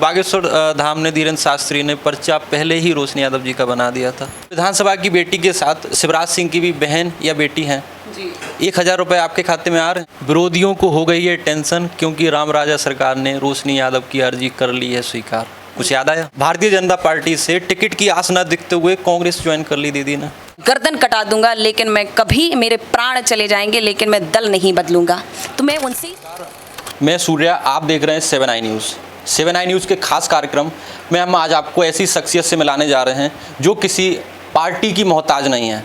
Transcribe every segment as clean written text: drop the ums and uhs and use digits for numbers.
बागेश्वर धाम ने धीरेन्द्र शास्त्री ने पर्चा पहले ही रोशनी यादव जी का बना दिया था। विधानसभा की बेटी के साथ शिवराज सिंह की भी बहन या बेटी हैं जी। 1000 रुपये आपके खाते में आ रहे हैं। विरोधियों को हो गई है टेंशन क्योंकि रामराजा सरकार ने रोशनी यादव की अर्जी कर ली है स्वीकार। कुछ याद आया? भारतीय जनता पार्टी से टिकट की आस न दिखते हुए कांग्रेस ज्वाइन कर ली दीदी ने। गर्दन कटा दूंगा लेकिन मैं कभी, मेरे प्राण चले जाएंगे लेकिन मैं दल नहीं बदलूंगा। तो मैं उनसे मैं सूर्या, आप देख रहे हैं 7 आई न्यूज़। 7 आई न्यूज़ के खास कार्यक्रम में हम आज आपको ऐसी शख्सियत से मिलाने जा रहे हैं जो किसी पार्टी की मोहताज नहीं है,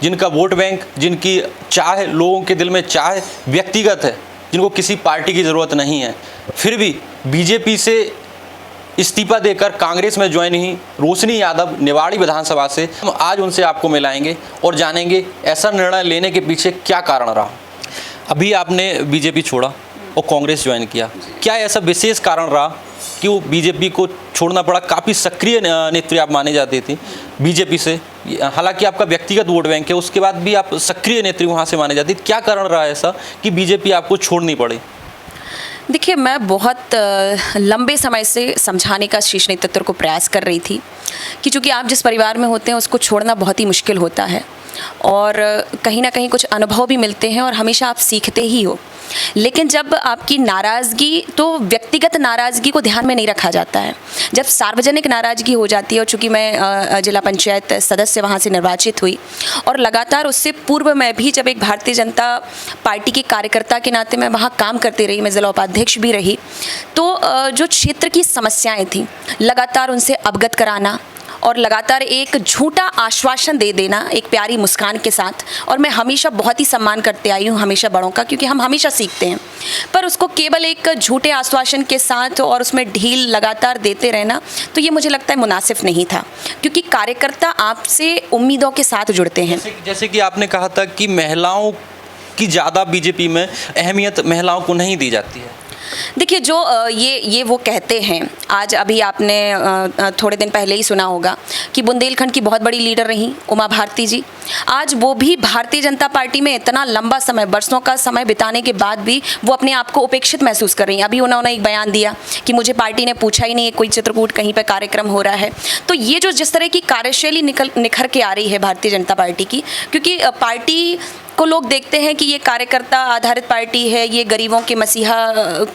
जिनका वोट बैंक, जिनकी चाह लोगों के दिल में चाह व्यक्तिगत है, जिनको किसी पार्टी की ज़रूरत नहीं है, फिर भी बीजेपी से इस्तीफा देकर कांग्रेस में ज्वाइन हुई रोशनी यादव निवाड़ी विधानसभा से। हम आज उनसे आपको मिलाएंगे और जानेंगे ऐसा निर्णय लेने के पीछे क्या कारण रहा। अभी आपने बीजेपी छोड़ा और कांग्रेस ज्वाइन किया, क्या ऐसा विशेष कारण रहा कि वो बीजेपी को छोड़ना पड़ा? काफ़ी सक्रिय नेत्री आप माने जाती थी बीजेपी से, हालांकि आपका व्यक्तिगत वोट बैंक है, उसके बाद भी आप सक्रिय नेत्री वहाँ से माने जाती। क्या कारण रहा ऐसा कि बीजेपी आपको छोड़नी पड़ी? देखिए, मैं बहुत लंबे समय से समझाने का शीर्ष नेतृत्व को प्रयास कर रही थी कि चूँकि आप जिस परिवार में होते हैं उसको छोड़ना बहुत ही मुश्किल होता है और कहीं ना कहीं कुछ अनुभव भी मिलते हैं और हमेशा आप सीखते ही हो। लेकिन जब आपकी नाराज़गी, तो व्यक्तिगत नाराज़गी को ध्यान में नहीं रखा जाता है, जब सार्वजनिक नाराज़गी हो जाती है। और चूँकि मैं जिला पंचायत सदस्य वहाँ से निर्वाचित हुई और लगातार उससे पूर्व मैं भी जब एक भारतीय जनता पार्टी की कार्यकर्ता के नाते मैं वहाँ काम करती रही, मैं जिला उपाध्यक्ष भी रही, तो जो क्षेत्र की समस्याएँ थीं लगातार उनसे अवगत कराना और लगातार एक झूठा आश्वासन दे देना एक प्यारी मुस्कान के साथ। और मैं हमेशा बहुत ही सम्मान करते आई हूँ हमेशा बड़ों का, क्योंकि हम हमेशा सीखते हैं, पर उसको केवल एक झूठे आश्वासन के साथ और उसमें ढील लगातार देते रहना, तो ये मुझे लगता है मुनासिब नहीं था, क्योंकि कार्यकर्ता आपसे उम्मीदों के साथ जुड़ते हैं। जैसे कि आपने कहा था कि महिलाओं की ज़्यादा बीजेपी में अहमियत महिलाओं को नहीं दी जाती है। देखिए, जो ये वो कहते हैं, आज अभी आपने थोड़े दिन पहले ही सुना होगा कि बुंदेलखंड की बहुत बड़ी लीडर रहीं उमा भारती जी, आज वो भी भारतीय जनता पार्टी में इतना लंबा समय, बरसों का समय बिताने के बाद भी वो अपने आप को उपेक्षित महसूस कर रही हैं। अभी उन्होंने एक बयान दिया कि मुझे पार्टी ने पूछा ही नहीं है, कोई चित्रकूट कहीं पर कार्यक्रम हो रहा है। तो ये जो जिस तरह की कार्यशैली निखर के आ रही है भारतीय जनता पार्टी की, क्योंकि पार्टी को लोग देखते हैं कि ये कार्यकर्ता आधारित पार्टी है, ये गरीबों के मसीहा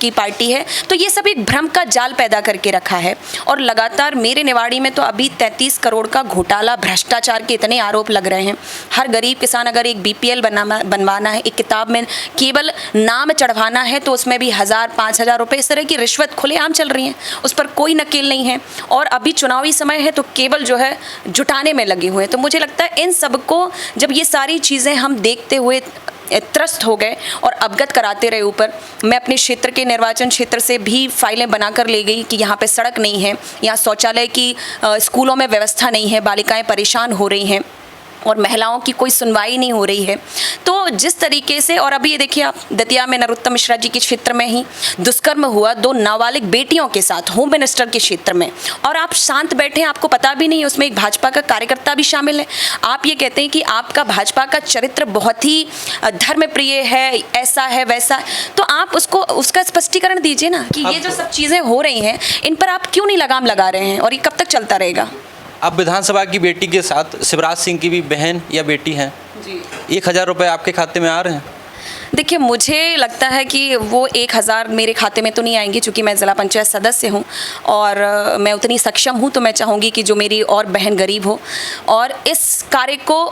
की पार्टी है, तो ये सब एक भ्रम का जाल पैदा करके रखा है। और लगातार मेरे निवाड़ी में तो अभी 33 करोड़ का घोटाला, भ्रष्टाचार के इतने आरोप लग रहे हैं। हर गरीब किसान अगर एक BPL बनवाना है, एक किताब में केवल नाम चढ़वाना है, तो उसमें भी 1000-5000 रुपये इस तरह की रिश्वत खुलेआम चल रही हैं, उस पर कोई नकेल नहीं है। और अभी चुनावी समय है तो केवल जो है जुटाने में लगे हुए हैं। तो मुझे लगता है इन सबको जब ये सारी चीज़ें हम देखते हुए त्रस्त हो गए और अवगत कराते रहे ऊपर, मैं अपने क्षेत्र के निर्वाचन क्षेत्र से भी फाइलें बनाकर ले गई कि यहाँ पे सड़क नहीं है, यहाँ शौचालय की स्कूलों में व्यवस्था नहीं है, बालिकाएं परेशान हो रही हैं और महिलाओं की कोई सुनवाई नहीं हो रही है। तो जिस तरीके से, और अभी ये देखिए आप दतिया में नरोत्तम मिश्रा जी के क्षेत्र में ही दुष्कर्म हुआ 2 नाबालिग बेटियों के साथ, होम मिनिस्टर के क्षेत्र में, और आप शांत बैठे हैं, आपको पता भी नहीं, उसमें एक भाजपा का कार्यकर्ता भी शामिल है। आप ये कहते हैं कि आपका भाजपा का चरित्र बहुत ही धर्मप्रिय है, ऐसा है वैसा, तो आप उसका स्पष्टीकरण दीजिए ना कि ये जो सब चीज़ें हो रही हैं इन पर आप क्यों नहीं लगाम लगा रहे हैं और ये कब तक चलता रहेगा? अब विधानसभा की बेटी के साथ शिवराज सिंह की भी बहन या बेटी हैं जी। 1000 रुपये आपके खाते में आ रहे हैं। देखिए, मुझे लगता है कि वो 1000 मेरे खाते में तो नहीं आएंगे, क्योंकि मैं ज़िला पंचायत सदस्य हूँ और मैं उतनी सक्षम हूँ, तो मैं चाहूँगी कि जो मेरी और बहन गरीब हो। और इस कार्य को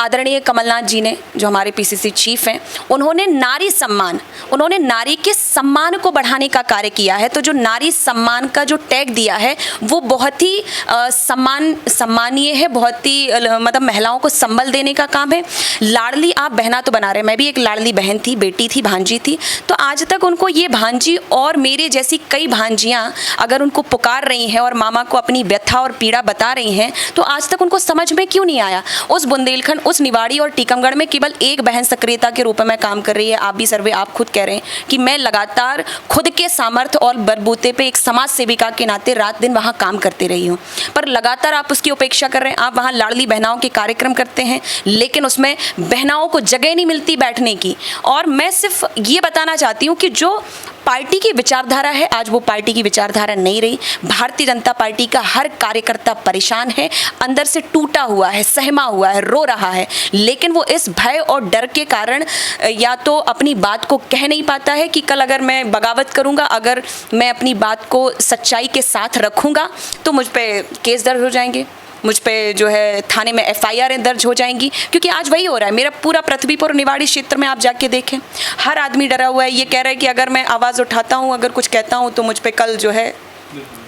आदरणीय कमलनाथ जी ने, जो हमारे PCC चीफ हैं, उन्होंने नारी के सम्मान को बढ़ाने का कार्य किया है। तो जो नारी सम्मान का जो टैग दिया है वो बहुत ही सम्मानीय है, बहुत ही मतलब महिलाओं को संबल देने का काम है। लाडली आप बहना तो बना रहे हैं, मैं भी एक लाडली बहन थी, बेटी थी, भांजी थी, तो आज तक उनको ये भांजी और मेरे जैसी कई भांजियाँ अगर उनको पुकार रही हैं और मामा को अपनी व्यथा और पीड़ा बता रही हैं, तो आज तक उनको समझ में क्यों नहीं आया? उस बुंदेलखंड, उस निवाड़ी और टीकमगढ़ में केवल एक बहन सक्रियता के रूप में काम कर रही है। आप भी सर्वे आप खुद कह रहे हैं कि मैं लगातार खुद के सामर्थ्य और बलबूते पे एक समाज सेविका के नाते रात दिन वहाँ काम करती रही हूँ, पर लगातार आप उसकी उपेक्षा कर रहे हैं। आप वहाँ लाडली बहनाओं के कार्यक्रम करते हैं, लेकिन उसमें बहनाओं को जगह नहीं मिलती बैठने की। और मैं सिर्फ ये बताना चाहती हूँ कि जो पार्टी की विचारधारा है, आज वो पार्टी की विचारधारा नहीं रही। भारतीय जनता पार्टी का हर कार्यकर्ता परेशान है, अंदर से टूटा हुआ है, सहमा हुआ है, रो रहा है, लेकिन वो इस भय और डर के कारण या तो अपनी बात को कह नहीं पाता है कि कल अगर मैं बगावत करूंगा, अगर मैं अपनी बात को सच्चाई के साथ रखूंगा तो मुझ पे केस दर्ज हो जाएंगे, मुझ पे जो है थाने में FIR दर्ज हो जाएंगी, क्योंकि आज वही हो रहा है। मेरा पूरा पृथ्वीपुर निवाड़ी क्षेत्र में आप जाके देखें, हर आदमी डरा हुआ है, ये कह रहा है कि अगर मैं आवाज़ उठाता हूँ, अगर कुछ कहता हूँ तो मुझ पे कल जो है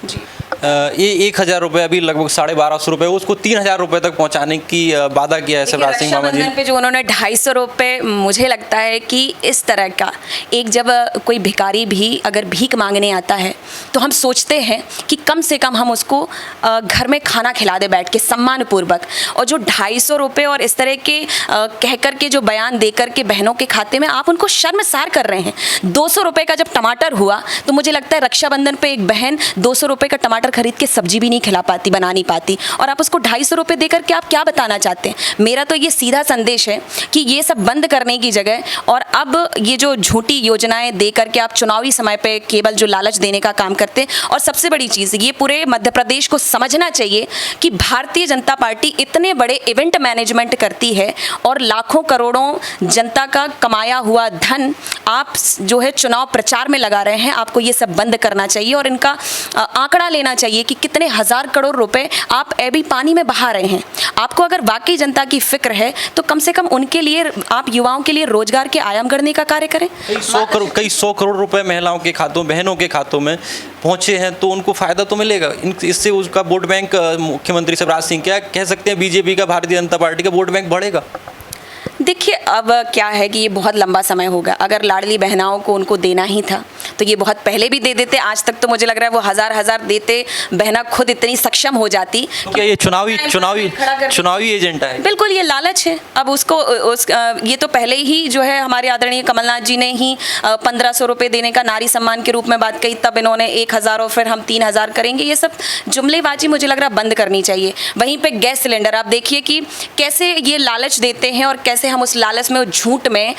जी ये 1,000 रुपये अभी लगभग 1,250 रुपये, उसको 3,000 रुपये तक पहुंचाने की वादा किया है शिवराज सिंह मामा जी। रक्षाबंधन पे जो उन्होंने 250 रुपये, मुझे लगता है कि इस तरह का एक जब कोई भिखारी भी अगर भीख मांगने आता है तो हम सोचते हैं कि कम से कम हम उसको घर में खाना खिला दे बैठ के सम्मानपूर्वक, और जो 250 रुपये और इस तरह के कह कर के जो बयान दे कर के बहनों के खाते में आप उनको शर्मसार कर रहे हैं। 200 रुपये का जब टमाटर हुआ तो मुझे लगता है रक्षाबंधन पे एक बहन 200 रुपये का टमाटर खरीद के सब्जी भी नहीं खिला पाती, बना नहीं पाती, और आप उसको 250 रुपये देकर के आप क्या बताना चाहते हैं? मेरा तो ये सीधा संदेश है कि ये सब बंद करने की जगह और अब ये जो झूठी योजनाएं दे करके आप चुनावी समय पे केवल जो लालच देने का काम करते हैं, और सबसे बड़ी चीज़ ये पूरे मध्य प्रदेश को समझना चाहिए कि भारतीय जनता पार्टी इतने बड़े इवेंट मैनेजमेंट करती है और लाखों करोड़ों जनता का कमाया हुआ धन आप जो है चुनाव प्रचार में लगा रहे हैं। आपको ये सब बंद करना चाहिए और इनका आंकड़ा लेना चाहिए कि कितने हजार करोड़ रुपए आप अभी पानी में बहा रहे हैं। आपको अगर वाकई जनता की फिक्र है तो कम से कम उनके लिए, आप युवाओं के लिए रोजगार के आयाम गढ़ने का कार्य करें। कई सौ करोड़ रुपए महिलाओं के खातों, बहनों के खातों में पहुंचे हैं तो उनको फायदा तो मिलेगा। इससे उसका वोट बैंक, मुख्यमंत्री शिवराज सिंह क्या कह सकते हैं, बीजेपी का, भारतीय जनता पार्टी का वोट बैंक बढ़ेगा। देखिए अब क्या है कि ये बहुत लंबा समय होगा। अगर लाडली बहनाओं को उनको देना ही था तो ये बहुत पहले भी दे देते। आज तक तो मुझे लग रहा है वो हजार देते, बहना खुद इतनी सक्षम हो जाती। क्या ये चुनावी एजेंडा है? बिल्कुल, ये लालच है। अब उसको ये तो पहले ही जो है हमारे आदरणीय कमलनाथ जी ने ही 1500 रुपये देने का नारी सम्मान के रूप में बात कही, तब इन्होंने 1000 और फिर हम 3000 करेंगे। ये सब जुमलेबाजी मुझे लग रहा है बंद करनी चाहिए। वहीं पे गैस सिलेंडर आप देखिए कि कैसे ये लालच देते हैं और कैसे हम उस लालच में, झूठ में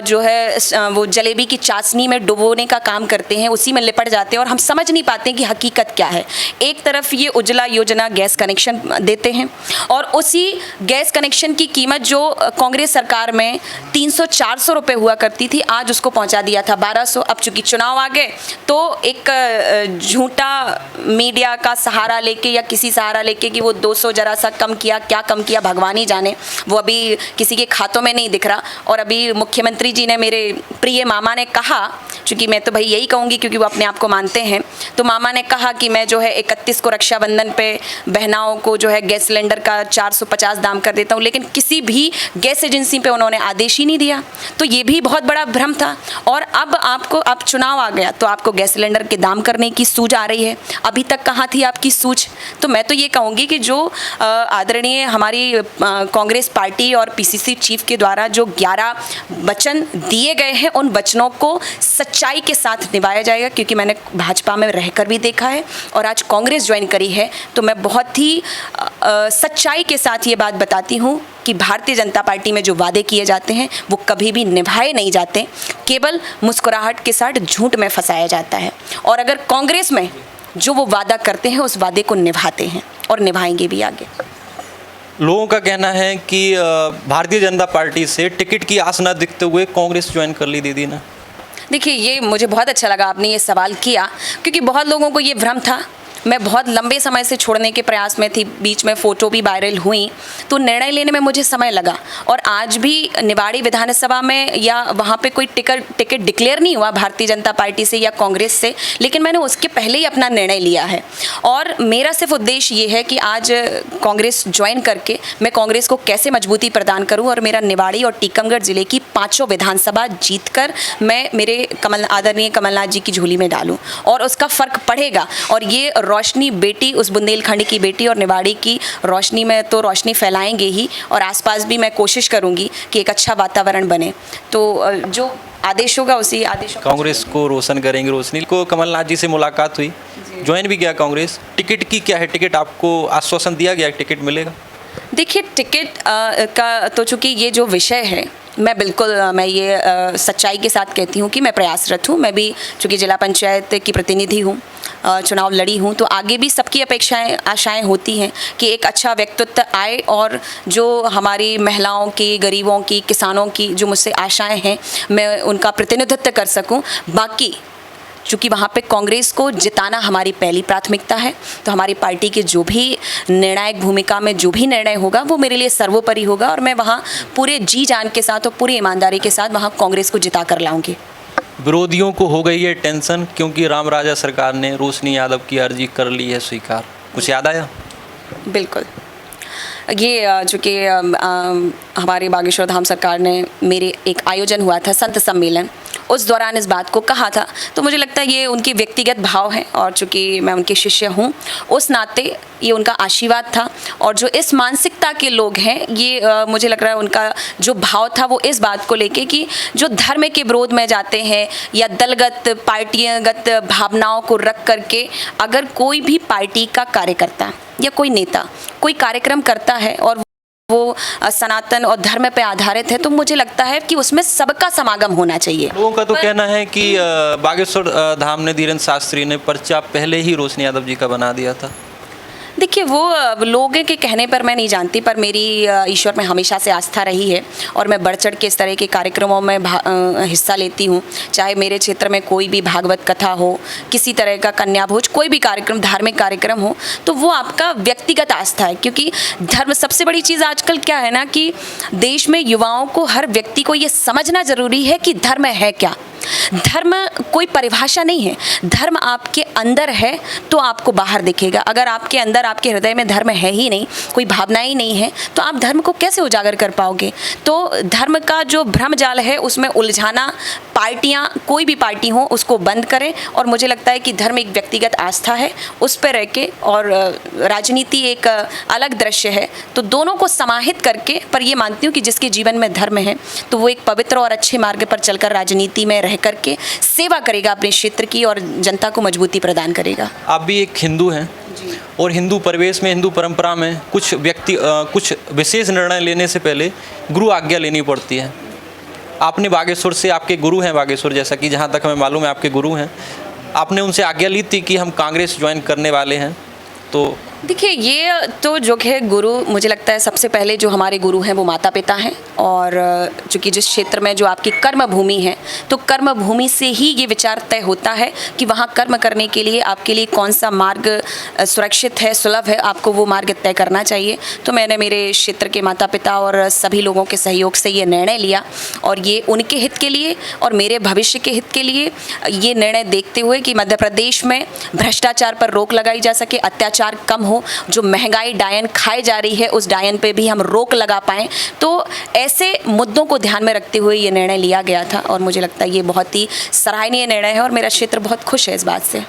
जो है वो जलेबी की चाशनी में डुबोने का काम करते हैं, उसी में लिपट जाते हैं और हम समझ नहीं पाते कि हकीकत क्या है। एक तरफ ये उज्ज्वला योजना गैस कनेक्शन देते हैं और उसी गैस कनेक्शन की कीमत जो कांग्रेस सरकार में 300-400 रुपये हुआ करती थी, आज उसको पहुंचा दिया था 1200। अब चूंकि चुनाव आ गए तो एक झूठा मीडिया का सहारा लेके या किसी सहारा लेके कि वो 200 जरा सा कम किया, क्या कम किया भगवान ही जाने, वो अभी किसी के खातों में नहीं दिख रहा। और अभी मुख्यमंत्री जी ने, मेरे प्रिय मामा ने कहा, चूँकि मैं तो भाई यही कहूँगी क्योंकि वो अपने आप को मानते हैं, तो मामा ने कहा कि मैं जो है 31 को रक्षाबंधन पे बहनाओं को जो है गैस सिलेंडर का 450 दाम कर देता हूँ, लेकिन किसी भी गैस एजेंसी पे उन्होंने आदेश ही नहीं दिया। तो ये भी बहुत बड़ा भ्रम था। और अब चुनाव आ गया तो आपको गैस सिलेंडर के दाम करने की सूझ आ रही है, अभी तक कहाँ थी आपकी सूझ? तो मैं तो ये कहूँगी कि जो आदरणीय हमारी कांग्रेस पार्टी और PCC चीफ के द्वारा जो 11 वचन दिए गए हैं, उन वचनों को सच्चाई के साथ निभाया जाएगा। क्योंकि मैंने भाजपा में रहकर भी देखा है और आज कांग्रेस ज्वाइन करी है, तो मैं बहुत ही सच्चाई के साथ ये बात बताती हूँ कि भारतीय जनता पार्टी में जो वादे किए जाते हैं वो कभी भी निभाए नहीं जाते, केवल मुस्कुराहट के साथ झूठ में फंसाया जाता है। और अगर कांग्रेस में जो वो वादा करते हैं उस वादे को निभाते हैं और निभाएंगे भी आगे। लोगों का कहना है कि भारतीय जनता पार्टी से टिकट की आस न दिखते हुए कांग्रेस ज्वाइन कर ली दीदी ने। देखिए, ये मुझे बहुत अच्छा लगा आपने ये सवाल किया, क्योंकि बहुत लोगों को ये भ्रम था। मैं बहुत लंबे समय से छोड़ने के प्रयास में थी, बीच में फ़ोटो भी वायरल हुई, तो निर्णय लेने में मुझे समय लगा। और आज भी निवाड़ी विधानसभा में या वहाँ पे कोई टिकट डिक्लेयर नहीं हुआ भारतीय जनता पार्टी से या कांग्रेस से, लेकिन मैंने उसके पहले ही अपना निर्णय लिया है। और मेरा सिर्फ उद्देश्य ये है कि आज कांग्रेस ज्वाइन करके मैं कांग्रेस को कैसे मजबूती प्रदान करूँ और मेरा निवाड़ी और टीकमगढ़ ज़िले की 5 विधानसभा जीत कर मैं मेरे आदरणीय कमलनाथ जी की झोली में डालूँ, और उसका फ़र्क पड़ेगा। और ये रोशनी बेटी, उस बुंदेलखंड की बेटी और निवाड़ी की रोशनी में तो रोशनी फैलाएंगे ही, और आसपास भी मैं कोशिश करूंगी कि एक अच्छा वातावरण बने। तो जो आदेश होगा उसी आदेश कांग्रेस को रोशन करेंगे। रोशनी को कमलनाथ जी से मुलाकात हुई, ज्वाइन भी किया कांग्रेस। टिकट की क्या है? टिकट आपको आश्वासन दिया गया टिकट मिलेगा? देखिए, टिकट का तो चूँकि ये जो विषय है मैं बिल्कुल मैं ये सच्चाई के साथ कहती हूँ कि मैं प्रयासरत हूँ। मैं भी चूँकि जिला पंचायत की प्रतिनिधि हूँ, चुनाव लड़ी हूँ, तो आगे भी सबकी अपेक्षाएं आशाएं होती हैं कि एक अच्छा व्यक्तित्व आए और जो हमारी महिलाओं की, गरीबों की, किसानों की जो मुझसे आशाएं हैं मैं उनका प्रतिनिधित्व कर सकूँ। बाकी चूँकि वहाँ पे कांग्रेस को जिताना हमारी पहली प्राथमिकता है, तो हमारी पार्टी के जो भी निर्णायक भूमिका में जो भी निर्णय होगा वो मेरे लिए सर्वोपरि होगा और मैं वहाँ पूरे जी जान के साथ और पूरी ईमानदारी के साथ वहाँ कांग्रेस को जिता कर लाऊंगी। विरोधियों को हो गई है टेंशन क्योंकि राम राजा सरकार ने रोशनी यादव की अर्जी कर ली है स्वीकार। कुछ याद आया? बिल्कुल, ये चूँकि हमारे बागेश्वर धाम सरकार ने मेरे एक आयोजन हुआ था संत सम्मेलन, उस दौरान इस बात को कहा था, तो मुझे लगता है ये उनकी व्यक्तिगत भाव है और चूँकि मैं उनके शिष्य हूँ उस नाते ये उनका आशीर्वाद था। और जो इस मानसिकता के लोग हैं ये मुझे लग रहा है उनका जो भाव था वो इस बात को लेके कि जो धर्म के विरोध में जाते हैं या दलगत पार्टियागत भावनाओं को रख करके अगर कोई भी पार्टी का कार्यकर्ता या कोई नेता कोई कार्यक्रम करता है और वो सनातन और धर्म पे आधारित है, तो मुझे लगता है कि उसमें सबका समागम होना चाहिए। लोगों का तो कहना है कि बागेश्वर धाम ने धीरेन्द्र शास्त्री ने पर्चा पहले ही रोशनी यादव जी का बना दिया था। देखिए वो लोगों के कहने पर मैं नहीं जानती, पर मेरी ईश्वर में हमेशा से आस्था रही है और मैं बढ़ चढ़ के इस तरह के कार्यक्रमों में हिस्सा लेती हूँ। चाहे मेरे क्षेत्र में कोई भी भागवत कथा हो, किसी तरह का कन्या भोज, कोई भी कार्यक्रम, धार्मिक कार्यक्रम हो, तो वो आपका व्यक्तिगत आस्था है। क्योंकि धर्म सबसे बड़ी चीज़ आजकल क्या है ना कि देश में युवाओं को, हर व्यक्ति को ये समझना ज़रूरी है कि धर्म है क्या। धर्म कोई परिभाषा नहीं है, धर्म आपके अंदर है तो आपको बाहर दिखेगा। अगर आपके अंदर, आपके हृदय में धर्म है ही नहीं, कोई भावना ही नहीं है, तो आप धर्म को कैसे उजागर कर पाओगे। तो धर्म का जो भ्रम जाल है उसमें उलझाना, पार्टियां, कोई भी पार्टी हो उसको बंद करें। और मुझे लगता है कि धर्म एक व्यक्तिगत आस्था है, उस पर रह के, और राजनीति एक अलग दृश्य है, तो दोनों को समाहित करके, पर ये मानती हूँ कि जिसके जीवन में धर्म है तो वो एक पवित्र और अच्छे मार्ग पर चलकर राजनीति में करके सेवा करेगा अपने क्षेत्र की और जनता को मजबूती प्रदान करेगा। आप भी एक हिंदू हैं और हिंदू परिवेश में, हिंदू परंपरा में कुछ विशेष निर्णय लेने से पहले गुरु आज्ञा लेनी पड़ती है। आपने बागेश्वर से, आपके गुरु हैं बागेश्वर, जैसा कि जहाँ तक हमें मालूम है आपके गुरु हैं, आपने उनसे आज्ञा ली थी कि हम कांग्रेस ज्वाइन करने वाले हैं। तो देखिए ये तो जो है गुरु, मुझे लगता है सबसे पहले जो हमारे गुरु हैं वो माता पिता हैं। और चूँकि जिस क्षेत्र में जो आपकी कर्म भूमि है, तो कर्म भूमि से ही ये विचार तय होता है कि वहाँ कर्म करने के लिए आपके लिए कौन सा मार्ग सुरक्षित है, सुलभ है, आपको वो मार्ग तय करना चाहिए। तो मैंने मेरे क्षेत्र के माता पिता और सभी लोगों के सहयोग से ये निर्णय लिया और ये उनके हित के लिए और मेरे भविष्य के हित के लिए ये निर्णय देखते हुए कि मध्य प्रदेश में भ्रष्टाचार पर रोक लगाई जा सके, अत्याचार कम हो, जो महंगाई डायन खाई जा रही है उस डायन पे भी हम रोक लगा पाएं। तो ऐसे मुद्दों को ध्यान में रखते हुए ये निर्णय लिया गया था और मुझे लगता है ये बहुत ही सराहनीय निर्णय है और मेरा क्षेत्र बहुत खुश है इस बात से।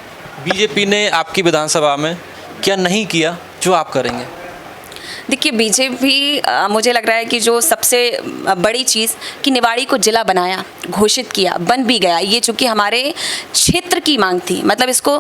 बीजेपी ने आपकी विधानसभा में क्या नहीं किया जो आप करेंगे? देखिए बीजेपी, मुझे लग रहा है कि जो सबसे बड़ी चीज़ कि निवाड़ी को जिला बनाया, घोषित किया, बन भी गया, ये चूँकि हमारे क्षेत्र की मांग थी। मतलब इसको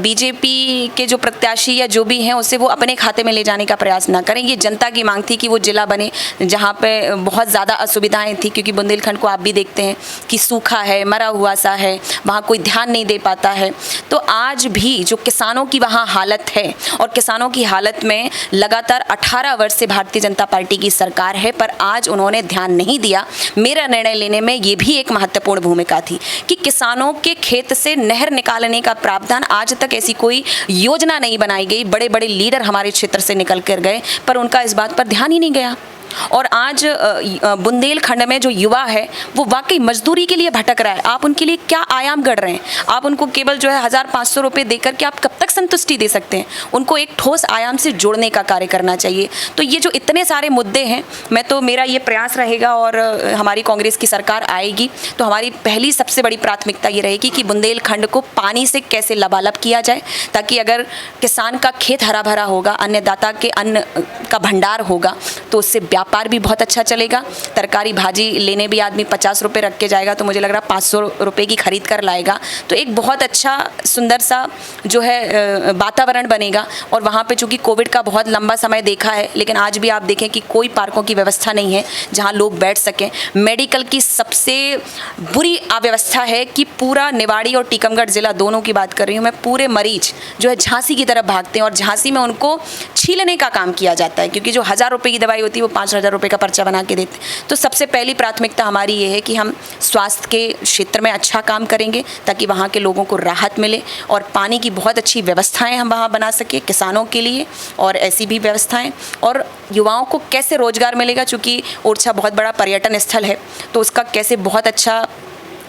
बीजेपी के जो प्रत्याशी या जो भी हैं उसे वो अपने खाते में ले जाने का प्रयास ना करें। ये जनता की मांग थी कि वो जिला बने जहाँ पे बहुत ज़्यादा असुविधाएं थी, क्योंकि बुंदेलखंड को आप भी देखते हैं कि सूखा है, मरा हुआ सा है, वहाँ कोई ध्यान नहीं दे पाता है। तो आज भी जो किसानों की वहाँ हालत है, और किसानों की हालत में लगातार 18 वर्ष से भारतीय जनता पार्टी की सरकार है, पर आज उन्होंने ध्यान नहीं दिया। मेरा निर्णय लेने में ये भी एक महत्वपूर्ण भूमिका थी कि किसानों के खेत से नहर निकालने का प्रावधान, आज तक ऐसी कोई योजना नहीं बनाई गई। बड़े बड़े लीडर हमारे क्षेत्र से निकल कर गए, पर उनका इस बात पर ध्यान ही नहीं गया। और आज बुंदेलखंड में जो युवा है वो वाकई मजदूरी के लिए भटक रहा है। आप उनके लिए क्या आयाम गढ़ रहे हैं? आप उनको केवल जो है 1500 रुपये देकर के आप कब तक संतुष्टि दे सकते हैं? उनको एक ठोस आयाम से जोड़ने का कार्य करना चाहिए। तो ये जो इतने सारे मुद्दे हैं, मेरा ये प्रयास रहेगा और हमारी कांग्रेस की सरकार आएगी तो हमारी पहली सबसे बड़ी प्राथमिकता ये रहेगी कि बुंदेलखंड को पानी से कैसे लबालब किया जाए, ताकि अगर किसान का खेत हरा भरा होगा, अन्नदाता के अन्न का भंडार होगा, तो उससे व्यापार भी बहुत अच्छा चलेगा। तरकारी भाजी लेने भी आदमी 50 रुपये रख के जाएगा तो मुझे लग रहा है 500 रुपये की खरीद कर लाएगा। तो एक बहुत अच्छा सुंदर सा जो है वातावरण बनेगा। और वहाँ पे चूँकि कोविड का बहुत लंबा समय देखा है, लेकिन आज भी आप देखें कि कोई पार्कों की व्यवस्था नहीं है जहाँ लोग बैठ सकें। मेडिकल की सबसे बुरी अव्यवस्था है कि पूरा निवाड़ी और टीकमगढ़ ज़िला दोनों की बात कर रही हूँ मैं, पूरे मरीज जो है झांसी की तरफ भागते हैं और झांसी में उनको छीलने का काम किया जाता है, क्योंकि जो 1000 रुपये की दवाई होती है वो 5000 रुपये का पर्चा बना के देते हैं। तो सबसे पहली प्राथमिकता हमारी ये है कि हम स्वास्थ्य के क्षेत्र में अच्छा काम करेंगे ताकि वहाँ के लोगों को राहत मिले और पानी की बहुत अच्छी व्यवस्थाएं हम वहाँ बना सकें किसानों के लिए, और ऐसी भी व्यवस्थाएं। और युवाओं को कैसे रोजगार मिलेगा, चूँकि ओरछा बहुत बड़ा पर्यटन स्थल है, तो उसका कैसे बहुत अच्छा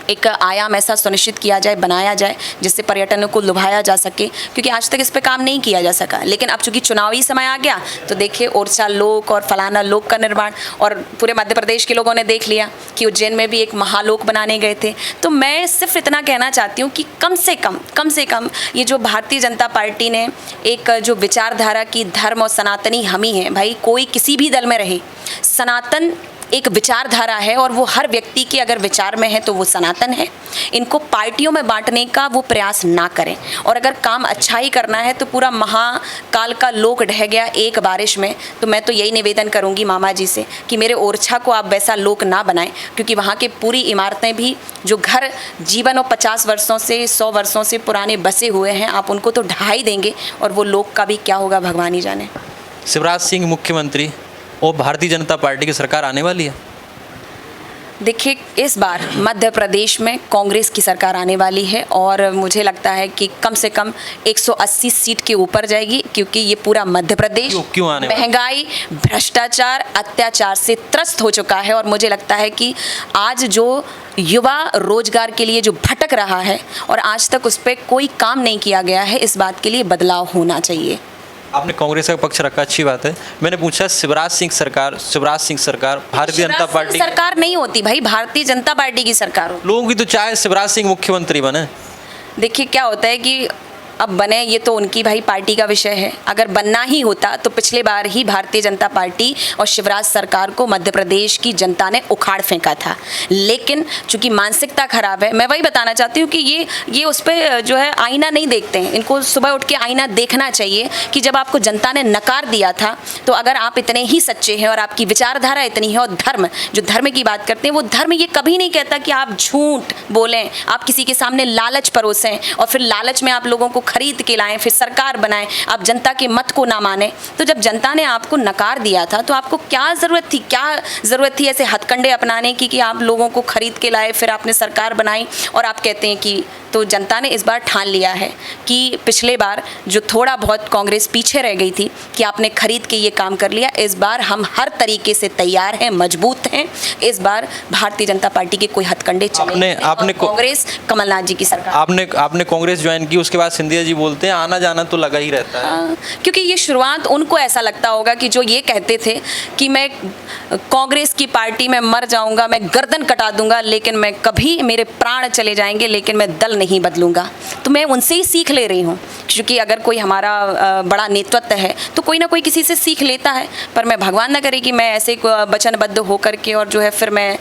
एक आयाम ऐसा सुनिश्चित किया जाए, बनाया जाए, जिससे पर्यटन को लुभाया जा सके, क्योंकि आज तक इस पे काम नहीं किया जा सका। लेकिन अब चूंकि चुनावी समय आ गया तो देखिए ओरछा लोक और फलाना लोक का निर्माण, और पूरे मध्य प्रदेश के लोगों ने देख लिया कि उज्जैन में भी एक महालोक बनाने गए थे। तो मैं सिर्फ इतना कहना चाहती हूँ कि कम से कम ये जो भारतीय जनता पार्टी ने एक जो विचारधारा की धर्म और सनातनी हम ही हैं भाई, कोई किसी भी दल में रहे, सनातन एक विचारधारा है और वो हर व्यक्ति के अगर विचार में है तो वो सनातन है। इनको पार्टियों में बांटने का वो प्रयास ना करें, और अगर काम अच्छा ही करना है तो पूरा महाकाल का लोक ढह गया एक बारिश में, तो मैं तो यही निवेदन करूंगी मामा जी से कि मेरे ओरछा को आप वैसा लोक ना बनाएं, क्योंकि वहाँ के पूरी इमारतें भी जो घर जीवन और 50 वर्षों से 100 वर्षों से पुराने बसे हुए हैं, आप उनको तो ढहा ही देंगे और वो लोक का भी क्या होगा भगवान ही जाने। शिवराज सिंह मुख्यमंत्री और भारतीय जनता पार्टी की सरकार आने वाली है। देखिए, इस बार मध्य प्रदेश में कांग्रेस की सरकार आने वाली है और मुझे लगता है कि कम से कम 180 सीट के ऊपर जाएगी, क्योंकि ये पूरा मध्य प्रदेश क्यों आने महंगाई, भ्रष्टाचार, अत्याचार से त्रस्त हो चुका है। और मुझे लगता है कि आज जो युवा रोजगार के लिए जो भटक रहा है और आज तक उस पर कोई काम नहीं किया गया है, इस बात के लिए बदलाव होना चाहिए। आपने कांग्रेस का पक्ष रखा, अच्छी बात है। मैंने पूछा शिवराज सिंह सरकार भारतीय जनता पार्टी सरकार नहीं होती भाई, भारतीय जनता पार्टी की सरकार हो। लोगों की तो चाहे शिवराज सिंह मुख्यमंत्री बने। देखिए क्या होता है कि अब बने ये तो उनकी भाई पार्टी का विषय है। अगर बनना ही होता तो पिछले बार ही भारतीय जनता पार्टी और शिवराज सरकार को मध्य प्रदेश की जनता ने उखाड़ फेंका था, लेकिन चूंकि मानसिकता खराब है, मैं वही बताना चाहती हूँ कि ये उस पर जो है आईना नहीं देखते हैं। इनको सुबह उठ के आईना देखना चाहिए कि जब आपको जनता ने नकार दिया था, तो अगर आप इतने ही सच्चे हैं और आपकी विचारधारा इतनी है, और धर्म, जो धर्म की बात करते हैं, वो धर्म ये कभी नहीं कहता कि आप झूठ बोलें, आप किसी के सामने लालच परोसें और फिर लालच में आप लोगों को खरीद के लाएं, फिर सरकार बनाएं, आप जनता के मत को ना माने। तो जब जनता ने आपको नकार दिया था तो आपको क्या ज़रूरत थी ऐसे हथकंडे अपनाने की कि आप लोगों को खरीद के लाए, फिर आपने सरकार बनाई और आप कहते हैं कि। तो जनता ने इस बार ठान लिया है कि पिछले बार जो थोड़ा बहुत कांग्रेस पीछे रह गई थी कि आपने खरीद के ये काम कर लिया, इस बार हम हर तरीके से तैयार हैं, मजबूत हैं। इस बार भारतीय जनता पार्टी के कोई हथकंडे चले। आपने कांग्रेस, कमलनाथ जी की सरकार, आपने कांग्रेस ज्वाइन की, उसके बाद सिंधिया जी बोलते हैं आना जाना तो लगा ही रहता है। क्योंकि ये शुरुआत उनको ऐसा लगता होगा कि जो ये कहते थे कि मैं कांग्रेस की पार्टी में मर जाऊंगा, मैं गर्दन कटा दूंगा, लेकिन मैं कभी, मेरे प्राण चले जाएंगे लेकिन मैं दल नहीं बदलूंगा। तो मैं उनसे ही सीख ले रही हूँ, क्योंकि अगर कोई हमारा बड़ा नेतृत्व है तो कोई ना कोई किसी से सीख लेता है। पर मैं भगवान न करे कि मैं ऐसे वचनबद्ध होकर के और जो है फिर मैं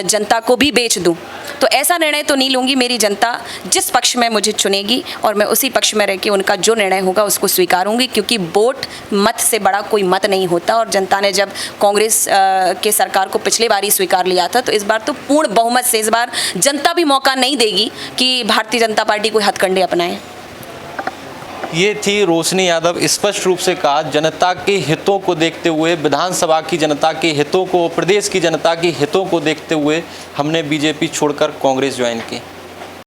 जनता को भी बेच दूँ, तो ऐसा निर्णय तो नहीं लूँगी। मेरी जनता जिस पक्ष में मुझे चुनेगी और मैं उसी पक्ष में रह के उनका जो निर्णय होगा उसको स्वीकारूंगी, क्योंकि वोट मत से बड़ा कोई मत नहीं होता। और जनता ने जब कांग्रेस के सरकार को पिछले बार ही स्वीकार लिया था, तो इस बार तो पूर्ण बहुमत से इस बार जनता भी मौका नहीं देगी कि भारतीय जनता पार्टी कोई हथकंडे अपनाए। ये थी रोशनी यादव। स्पष्ट रूप से कहा, जनता के हितों को देखते हुए, विधानसभा की जनता के हितों को, प्रदेश की जनता के हितों को देखते हुए हमने बीजेपी छोड़कर कांग्रेस ज्वाइन की।